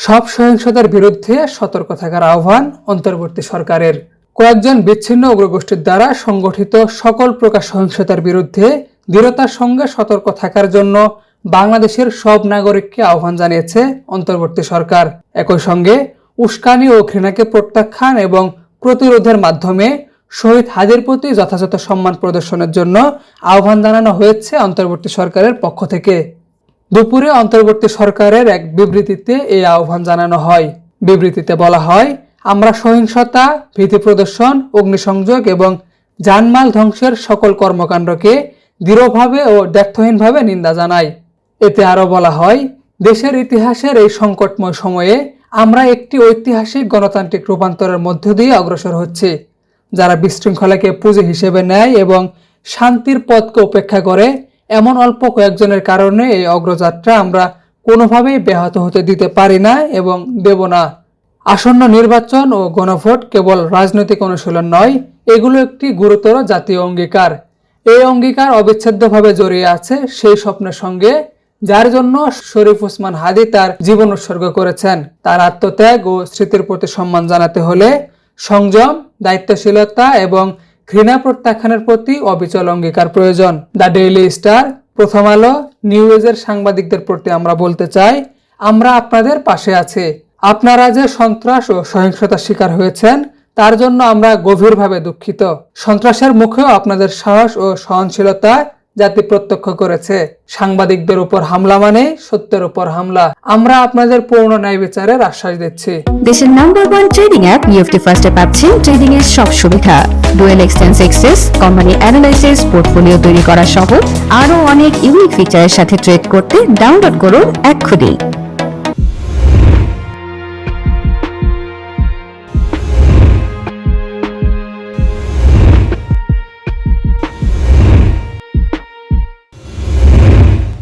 সব সহিংসতার বিরুদ্ধে সতর্ক থাকার আহ্বান অন্তর্বর্তী সরকারের। কয়েকজন বিচ্ছিন্ন উগ্রগোষ্ঠীর দ্বারা সংগঠিত সকল প্রকার সহিংসতার বিরুদ্ধে দৃঢ়তার সঙ্গে সতর্ক থাকার জন্য বাংলাদেশের সব নাগরিককে আহ্বান জানিয়েছে অন্তর্বর্তী সরকার। একই সঙ্গে উস্কানি ও ঘৃণাকে প্রত্যাখ্যান এবং প্রতিরোধের মাধ্যমে শহীদ হাদির প্রতি যথাযথ সম্মান প্রদর্শনের জন্য আহ্বান জানানো হয়েছে অন্তর্বর্তী সরকারের পক্ষ থেকে। দুপুরে অন্তর্বর্তী সরকারের এক বিবৃতিতে এই আহ্বান জানানো হয়। বিবৃতিতে বলা হয়, আমরা সহিংসতা, ভীতি প্রদর্শন, অগ্নিসংযোগ এবং জানমাল ধ্বংসের সকল কর্মকাণ্ডকে দৃঢ়ভাবে ও দ্ব্যর্থহীনভাবে নিন্দা জানাই। এতে আরও বলা হয়, দেশের ইতিহাসের এই সংকটময় সময়ে আমরা একটি ঐতিহাসিক গণতান্ত্রিক রূপান্তরের মধ্য দিয়ে অগ্রসর হচ্ছি। যারা বিশৃঙ্খলাকে পুঁজি হিসেবে নেয় এবং শান্তির পথকে উপেক্ষা করে, এমন অল্প কয়েকজনের কারণে এই অগ্রযাত্রা আমরা কোনোভাবেই ব্যাহত হতে দিতে পারি না এবং দেব না। আসন্ন নির্বাচন ও গণভোট কেবল রাজনৈতিক অনুশীলন নয়, এগুলো একটি গুরুতর জাতীয় অঙ্গীকার। এই অঙ্গীকার অবিচ্ছেদ্যভাবে জড়িয়ে আছে সেই স্বপ্নের সঙ্গে যার জন্য শরীফ ওসমান হাদী তার জীবন উৎসর্গ করেছেন। তার আত্মত্যাগ ও স্মৃতির প্রতি সম্মান জানাতে হলে সংযম, দায়িত্বশীলতা এবং ঘৃণা প্রত্যাখ্যানের প্রতি অবিচল অঙ্গীকার প্রয়োজন। দ্য ডেইলি স্টার, প্রথম আলো, নিউ এজের সাংবাদিকদের প্রতি আমরা বলতে চাই, আমরা আপনাদের পাশে আছি। আপনারা যে সন্ত্রাস ও সহিংসতার শিকার হয়েছেন তার জন্য আমরা গভীরভাবে দুঃখিত। সন্ত্রাসের মুখেও আপনাদের সাহস ও সহনশীলতা জাতি প্রত্যক্ষ করেছে। সাংবাদিকদের উপর হামলা মানে সত্যের উপর হামলা। আমরা আপনাদের পূর্ণ ন্যায় বিচারের আশ্বাস দিচ্ছি। দেশের নাম্বার 1 ট্রেডিং অ্যাপ নিফটি ফার্স্টে পাচ্ছেন ট্রেডিং এর সব সুবিধা, dual exchange access, company analysis, portfolio তৈরি করা সহ আরো অনেক ইউনিক ফিচারের সাথে ট্রেড করতে ডাউনলোড করুন এক্ষুনি।